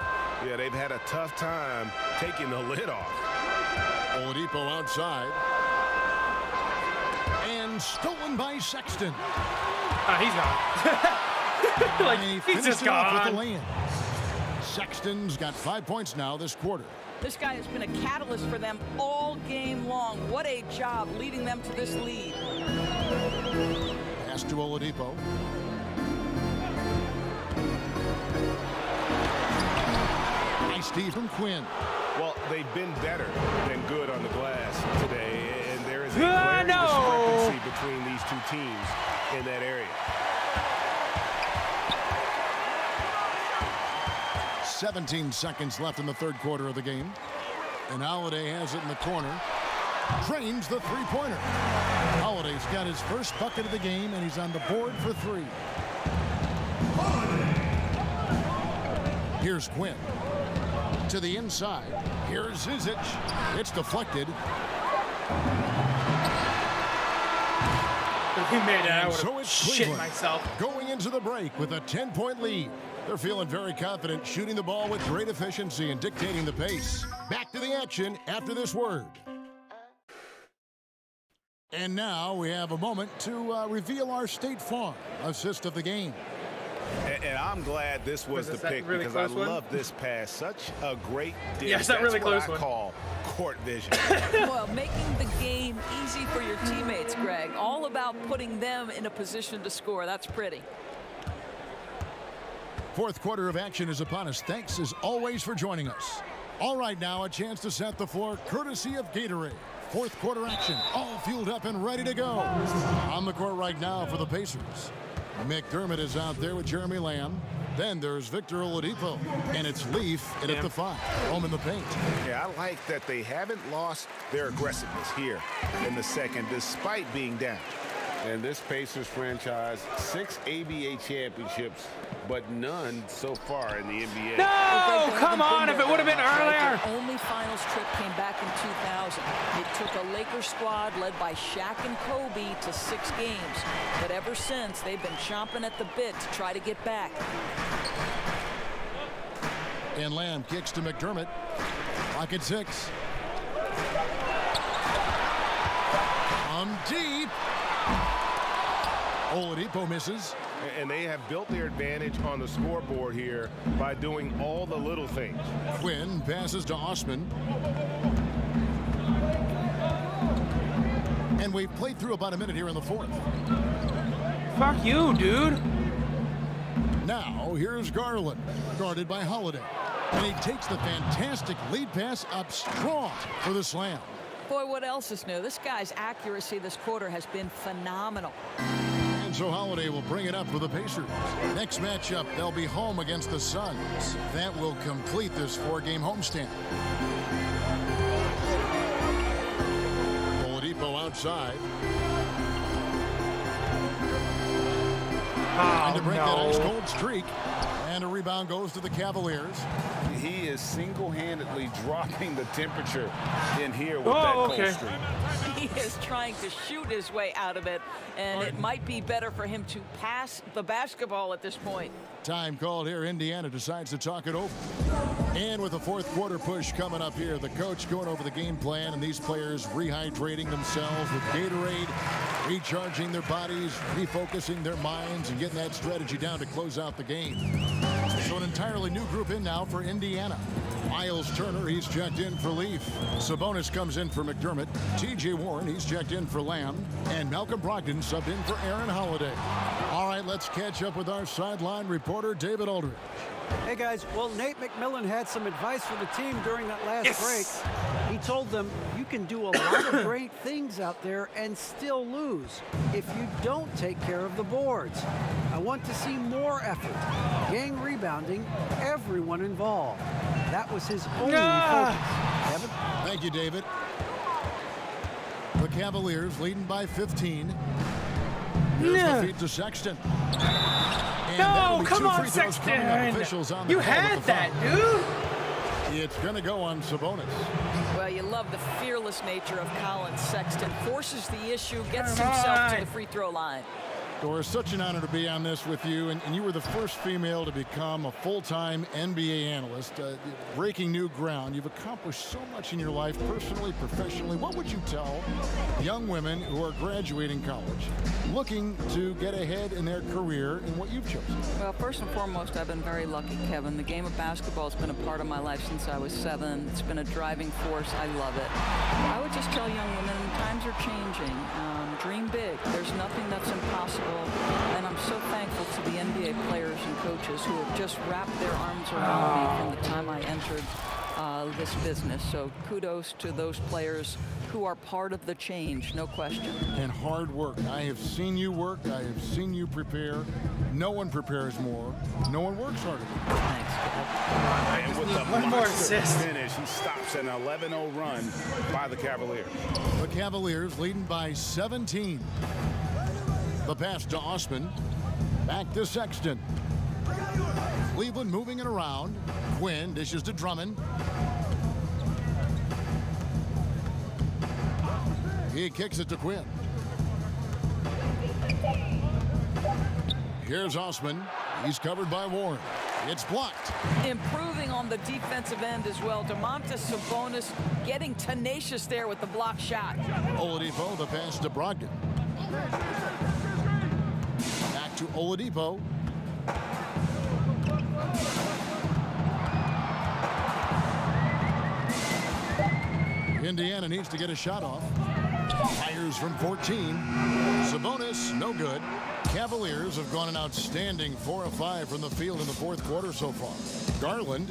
[SPEAKER 5] Yeah, they've had a tough time taking the lid off.
[SPEAKER 4] Oladipo outside. And stolen by Sexton.
[SPEAKER 1] He's gone. Like,
[SPEAKER 4] And he
[SPEAKER 1] he's just
[SPEAKER 4] finished it off with the
[SPEAKER 1] gone.
[SPEAKER 4] land. Sexton's got 5 points now this quarter.
[SPEAKER 7] This guy has been a catalyst for them all game long. What a job leading them to this lead.
[SPEAKER 4] Pass to Oladipo. Nice D from Quinn.
[SPEAKER 5] Well, they've been better than good on the glass today, and there is a
[SPEAKER 1] Ah,
[SPEAKER 5] glaring
[SPEAKER 1] no!
[SPEAKER 5] discrepancy between these two teams in that area.
[SPEAKER 4] 17 seconds left in the third quarter of the game. And Holiday has it in the corner. Drains the three-pointer. Holiday's got his first bucket of the game, and he's on the board for 3. Here's Quinn. To the inside. Here's Zizic. It's deflected.
[SPEAKER 1] If he made it, I
[SPEAKER 4] And
[SPEAKER 1] would
[SPEAKER 4] so
[SPEAKER 1] have
[SPEAKER 4] it's
[SPEAKER 1] shit
[SPEAKER 4] Cleveland
[SPEAKER 1] myself.
[SPEAKER 4] going into the break with a 10-point lead. They're feeling very confident, shooting the ball with great efficiency and dictating the pace. Back to the action after this word. And now we have a moment to reveal our State Farm assist of the game.
[SPEAKER 5] And I'm glad this was the
[SPEAKER 1] Was that
[SPEAKER 5] pick
[SPEAKER 1] really
[SPEAKER 5] because I
[SPEAKER 1] close one?
[SPEAKER 5] love this pass. Such a great dig.
[SPEAKER 1] Yes, that really
[SPEAKER 5] That's
[SPEAKER 1] close
[SPEAKER 5] what I
[SPEAKER 1] one.
[SPEAKER 5] call court vision.
[SPEAKER 7] Well, making the game easy for your teammates, Greg. All about putting them in a position to score. That's pretty.
[SPEAKER 4] Fourth quarter of action is upon us. Thanks as always for joining us. All right, now a chance to set the floor courtesy of Gatorade. Fourth quarter action, all fueled up and ready to go. On the court right now for the Pacers. McDermott is out there with Jeremy Lamb. Then there's Victor Oladipo, and it's Leaf in at the 5. Home in the paint.
[SPEAKER 5] Yeah, I like that they haven't lost their aggressiveness here in the second despite being down.
[SPEAKER 8] And this Pacers franchise, 6 ABA championships, but none so far in the NBA.
[SPEAKER 1] No,
[SPEAKER 7] Greg,
[SPEAKER 1] come
[SPEAKER 7] they haven't
[SPEAKER 1] on!
[SPEAKER 7] been
[SPEAKER 1] If it
[SPEAKER 7] there
[SPEAKER 1] would have been
[SPEAKER 7] that much, right?
[SPEAKER 1] earlier.
[SPEAKER 7] Their only finals trip came back in 2000. It took a Lakers squad led by Shaq and Kobe to 6 games. But ever since, they've been chomping at the bit to try to get back.
[SPEAKER 4] And Lamb kicks to McDermott. Clock at 6. Deep. Oladipo misses.
[SPEAKER 5] And they have built their advantage on the scoreboard here by doing all the little things.
[SPEAKER 4] Quinn passes to Osman. And we've played through about a minute here in the fourth.
[SPEAKER 1] Fuck you, dude.
[SPEAKER 4] Now, here's Garland, guarded by Holiday. And he takes the fantastic lead pass up strong for the slam.
[SPEAKER 7] Boy, what else is new? This guy's accuracy this quarter has been phenomenal.
[SPEAKER 4] And so Holiday will bring it up for the Pacers. Next matchup, they'll be home against the Suns. That will complete this 4-game homestand. Oladipo outside. And to break that ice-cold streak. And a rebound goes to the Cavaliers.
[SPEAKER 8] He is single-handedly dropping the temperature in here with that cold streak.
[SPEAKER 7] He is trying to shoot his way out of it, and it might be better for him to pass the basketball at this point.
[SPEAKER 4] Time called here. Indiana decides to talk it over. And with the fourth quarter push coming up here, the coach going over the game plan and these players rehydrating themselves with Gatorade, recharging their bodies, refocusing their minds, and getting that strategy down to close out the game. So an entirely new group in now for Indiana. Miles Turner, he's checked in for Leaf. Sabonis comes in for McDermott. T.J. Warren, he's checked in for Lamb. And Malcolm Brogdon subbed in for Aaron Holiday. All right, let's catch up with our sideline reporter, David Aldridge.
[SPEAKER 6] Hey guys, well, Nate McMillan had some advice for the team during that last break. He told them you can do a lot of great things out there and still lose if you don't take care of the boards. I want to see more effort, gang rebounding, everyone involved. That was his only focus. Kevin?
[SPEAKER 4] Thank you, David. The Cavaliers leading by 15. Here's the feed to Sexton.
[SPEAKER 1] No, come on, Sexton. You had that, dude.
[SPEAKER 4] It's going to go on Sabonis.
[SPEAKER 7] Well, you love the fearless nature of Colin Sexton. Forces the issue, gets himself to the free throw line.
[SPEAKER 4] Doris, such an honor to be on this with you, and you were the first female to become a full-time NBA analyst, breaking new ground. You've accomplished so much in your life, personally, professionally. What would you tell young women who are graduating college, looking to get ahead in their career in what you've chosen?
[SPEAKER 7] Well, first and foremost, I've been very lucky, Kevin. The game of basketball has been a part of my life since I was 7. It's been a driving force. I love it. I would just tell young women, times are changing. Dream big. There's nothing that's impossible. And I'm so thankful to the NBA players and coaches who have just wrapped their arms around me from the time I entered this business. So kudos to those players who are part of the change, no question.
[SPEAKER 4] And hard work. I have seen you work. I have seen you prepare. No one prepares more. No one works harder.
[SPEAKER 7] Thanks, Kev.
[SPEAKER 5] And with the
[SPEAKER 1] one more assist
[SPEAKER 5] finish, he stops an 11-0 run by the Cavaliers.
[SPEAKER 4] The Cavaliers leading by 17. The pass to Osman. Back to Sexton. Cleveland moving it around. Quinn dishes to Drummond. He kicks it to Quinn. Here's Osman. He's covered by Warren. It's blocked.
[SPEAKER 7] Improving on the defensive end as well. Domantas Sabonis getting tenacious there with the block shot.
[SPEAKER 4] Oladipo, the pass to Brogdon. Back to Oladipo. Indiana needs to get a shot off. Fires from 14. Sabonis, no good. Cavaliers have gone an outstanding 4 of 5 from the field in the fourth quarter so far. Garland,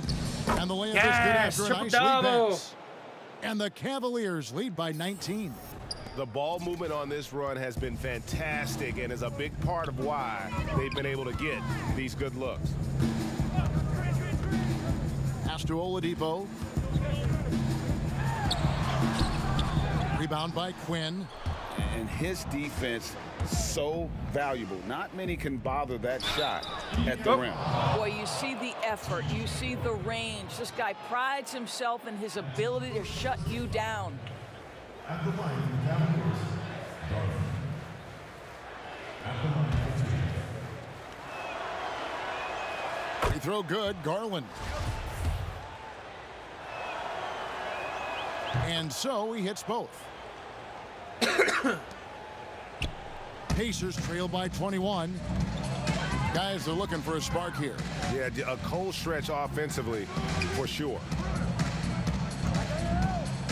[SPEAKER 4] and the layup is good after a nice lead pass. And the Cavaliers lead by 19.
[SPEAKER 5] The ball movement on this run has been fantastic and is a big part of why they've been able to get these good looks.
[SPEAKER 4] Pass to Oladipo. Rebound by Quinn.
[SPEAKER 5] And his defense so valuable. Not many can bother that shot at the rim.
[SPEAKER 7] Boy, you see the effort. You see the range. This guy prides himself in his ability to shut you down.
[SPEAKER 4] At the line, the Cavaliers. Free throw good. Garland. And so he hits both. Pacers trail by 21. Guys are looking for a spark here.
[SPEAKER 5] Yeah, a cold stretch offensively for sure.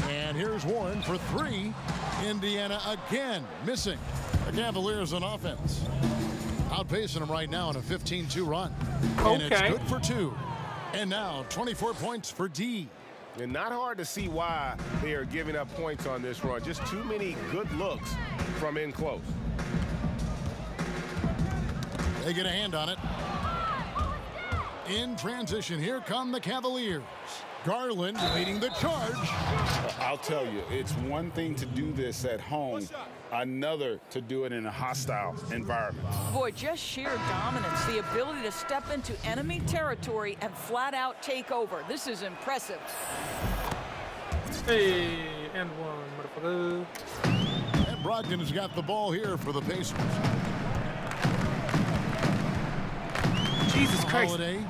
[SPEAKER 4] And here's Warren for 3. Indiana again missing. The Cavaliers on offense. Outpacing them right now in a 15-2 run. And it's good for 2. And now 24 points for D.
[SPEAKER 5] And not hard to see why they are giving up points on this run. Just too many good looks from in close.
[SPEAKER 4] They get a hand on it. In transition, here come the Cavaliers. Garland leading the charge.
[SPEAKER 5] I'll tell you, it's one thing to do this at home, another to do it in a hostile environment.
[SPEAKER 7] Boy, just sheer dominance, the ability to step into enemy territory and flat out take over. This is impressive.
[SPEAKER 1] Hey, and one, motherfucker.
[SPEAKER 4] Brogdon has got the ball here for the Pacers.
[SPEAKER 1] Jesus Christ.
[SPEAKER 4] Holiday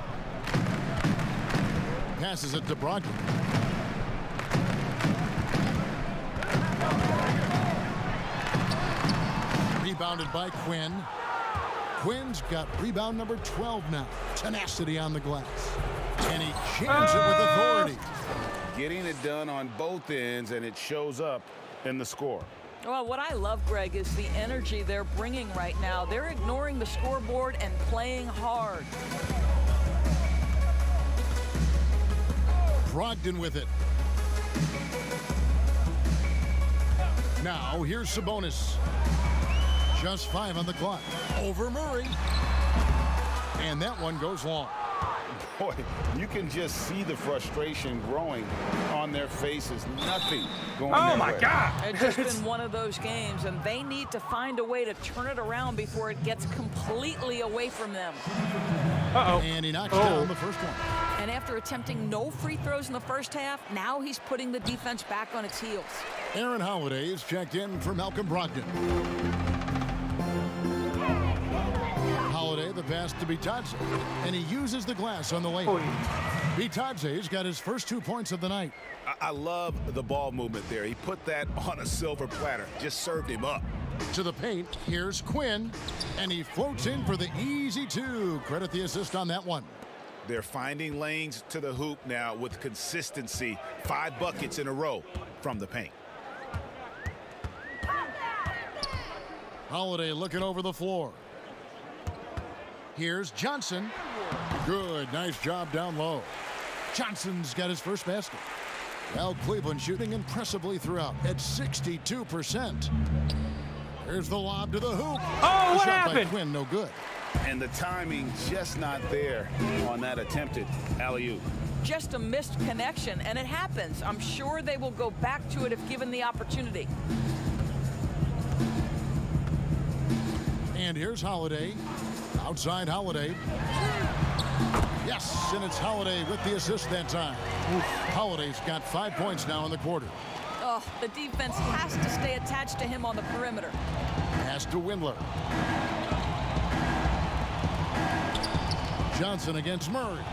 [SPEAKER 4] passes it to Brogdon. Rebounded by Quinn. Quinn's got rebound number 12 now. Tenacity on the glass. And he jams it with authority.
[SPEAKER 5] Getting it done on both ends, and it shows up in the score.
[SPEAKER 7] Well, what I love, Greg, is the energy they're bringing right now. They're ignoring the scoreboard and playing hard.
[SPEAKER 4] Brogdon with it. Now, here's Sabonis. Just 5 on the clock. Over Murray. And that one goes long.
[SPEAKER 5] Boy, you can just see the frustration growing on their faces. Nothing going
[SPEAKER 1] Oh
[SPEAKER 5] their
[SPEAKER 1] my
[SPEAKER 5] way.
[SPEAKER 1] God.
[SPEAKER 7] It's just been one of those games, and they need to find a way to turn it around before it gets completely away from them.
[SPEAKER 1] Uh-oh.
[SPEAKER 4] And he knocks down the first one.
[SPEAKER 7] And after attempting no free throws in the first half, now he's putting the defense back on its heels.
[SPEAKER 4] Aaron Holiday is checked in for Malcolm Brogdon. Holiday, the pass to Bitadze, and he uses the glass on the layup. Bitadze's got his first 2 points of the night.
[SPEAKER 5] I love the ball movement there. He put that on a silver platter. Just served him up.
[SPEAKER 4] To the paint, here's Quinn, and he floats in for the easy 2. Credit the assist on that one.
[SPEAKER 5] They're finding lanes to the hoop now with consistency. 5 buckets in a row from the paint.
[SPEAKER 4] Holiday looking over the floor. Here's Johnson. Good, nice job down low. Johnson's got his first basket. Well, Cleveland shooting impressively throughout at 62%. Here's the lob to the hoop.
[SPEAKER 1] Oh, what
[SPEAKER 4] shot
[SPEAKER 1] happened?
[SPEAKER 4] by Quinn, no good.
[SPEAKER 5] And the timing just not there on that attempted alley-oop.
[SPEAKER 7] Just a missed connection, and it happens. I'm sure they will go back to it if given the opportunity.
[SPEAKER 4] And here's Holiday. Outside Holiday. Yes, and it's Holiday with the assist that time. Holiday's got 5 points now in the quarter.
[SPEAKER 7] Oh, the defense has to stay attached to him on the perimeter.
[SPEAKER 4] Pass to Windler. Johnson against Murray.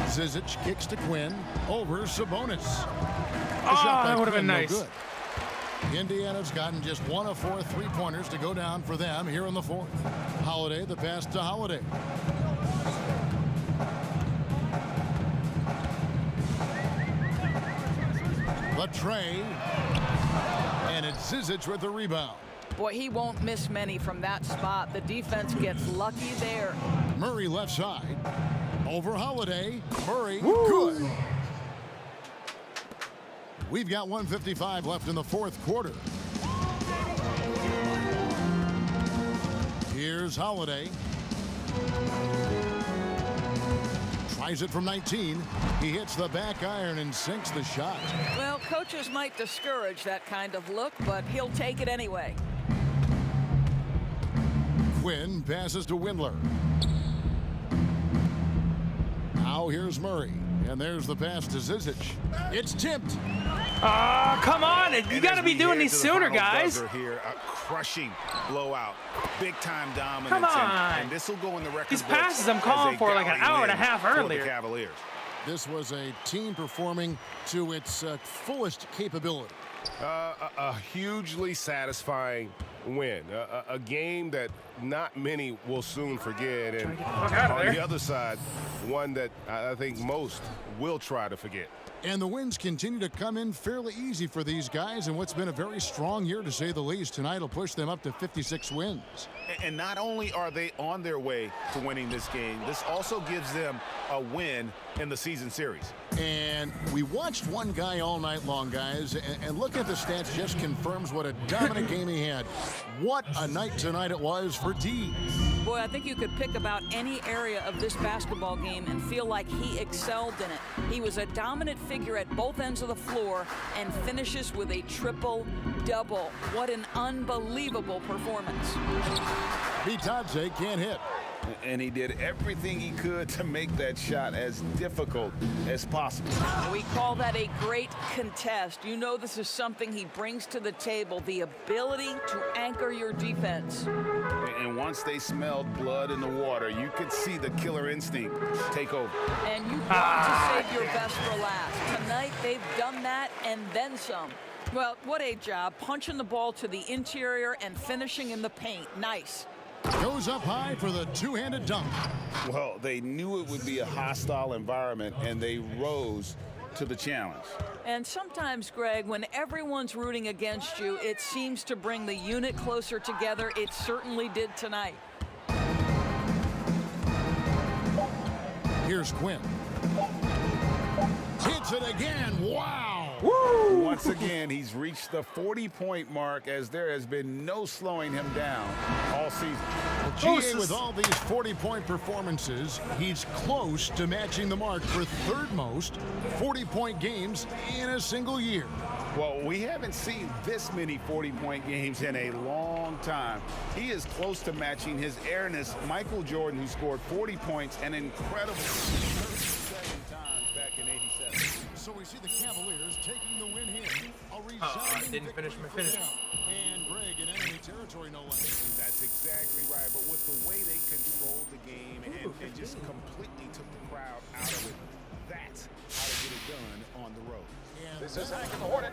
[SPEAKER 4] Zizic kicks to Quinn. Over Sabonis.
[SPEAKER 1] Oh, that would have been nice.
[SPEAKER 4] Good. Indiana's gotten just 1 of 4 3-pointers to go down for them here in the fourth. Holiday, the pass to Holiday. Latre. And it's Zizic with the rebound.
[SPEAKER 7] Boy, he won't miss many from that spot. The defense gets lucky there.
[SPEAKER 4] Murray left side. Over Holiday. Murray, good. We've got 1:55 left in the fourth quarter. Here's Holiday. Tries it from 19. He hits the back iron and sinks the shot.
[SPEAKER 7] Well, coaches might discourage that kind of look, but he'll take it anyway.
[SPEAKER 4] Quinn passes to Windler. Now here's Murray. And there's the pass to Zizic. It's tipped.
[SPEAKER 1] Oh, come on. You
[SPEAKER 5] And
[SPEAKER 1] got
[SPEAKER 5] as
[SPEAKER 1] to be
[SPEAKER 5] we
[SPEAKER 1] doing
[SPEAKER 5] head
[SPEAKER 1] these
[SPEAKER 5] to the
[SPEAKER 1] sooner,
[SPEAKER 5] final
[SPEAKER 1] guys.
[SPEAKER 5] buzzer here, a crushing blowout. Big time dominance.
[SPEAKER 1] Come on.
[SPEAKER 5] And this will go in the record
[SPEAKER 1] These
[SPEAKER 5] books
[SPEAKER 1] passes I'm
[SPEAKER 5] as
[SPEAKER 1] calling
[SPEAKER 5] a
[SPEAKER 1] for like an
[SPEAKER 5] gallant
[SPEAKER 1] hour and a
[SPEAKER 5] win
[SPEAKER 1] half
[SPEAKER 5] for the
[SPEAKER 1] earlier.
[SPEAKER 5] Cavaliers.
[SPEAKER 4] This was a team performing to its fullest capability.
[SPEAKER 8] A hugely satisfying win. A game that not many will soon forget. And
[SPEAKER 1] fuck out of
[SPEAKER 8] on
[SPEAKER 1] there.
[SPEAKER 8] the other side, one that I think most will try to forget.
[SPEAKER 4] And the wins continue to come in fairly easy for these guys in what's been a very strong year, to say the least. Tonight will push them up to 56 wins.
[SPEAKER 5] And not only are they on their way to winning this game, this also gives them a win in the season series.
[SPEAKER 4] And we watched one guy all night long, guys, and looking at the stats just confirms what a dominant game he had. What a night tonight it was for D.
[SPEAKER 7] Boy, I think you could pick about any area of this basketball game and feel like he excelled in it. He was a dominant figure at both ends of the floor and finishes with a triple-double. What an unbelievable performance.
[SPEAKER 4] Bitadze can't hit.
[SPEAKER 5] And he did everything he could to make that shot as difficult as possible.
[SPEAKER 7] We call that a great contest. You know this is something he brings to the table, the ability to anchor your defense.
[SPEAKER 5] And once they smelled blood in the water, you could see the killer instinct take over.
[SPEAKER 7] And you want to save your best for last. Tonight, they've done that and then some. Well, what a job, punching the ball to the interior and finishing in the paint. Nice.
[SPEAKER 4] Goes up high for the two-handed dunk.
[SPEAKER 5] Well, they knew it would be a hostile environment, and they rose to the challenge.
[SPEAKER 7] And sometimes, Greg, when everyone's rooting against you, it seems to bring the unit closer together. It certainly did tonight.
[SPEAKER 4] Here's Quinn. Hits it again. Wow.
[SPEAKER 5] Woo! Once again, he's reached the 40-point mark as there has been no slowing him down all season.
[SPEAKER 4] Well, GA, with all these 40-point performances, he's close to matching the mark for third most 40-point games in a single year.
[SPEAKER 5] Well, we haven't seen this many 40-point games in a long time. He is close to matching his airness, Michael Jordan, who scored 40 points an incredible 37 times back in '87.
[SPEAKER 4] So we see the Cavaliers taking the win here.
[SPEAKER 1] I didn't finish my finish.
[SPEAKER 4] And Greg in enemy territory, no less.
[SPEAKER 5] That's exactly right. But with the way they controlled the game and just completely took the crowd out of it, that's how to get it done on the road.
[SPEAKER 4] This is Hank and the Hornet.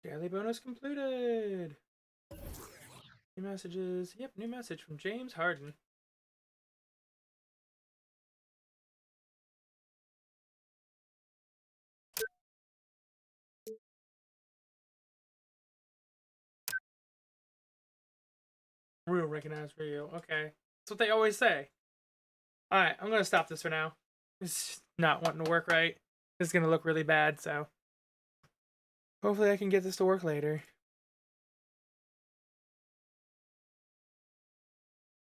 [SPEAKER 1] Daily bonus completed. New messages. Yep, new message from James Harden. Real recognized real. Okay. That's what they always say. Alright, I'm going to stop this for now. It's not wanting to work right. It's going to look really bad, so hopefully I can get this to work later.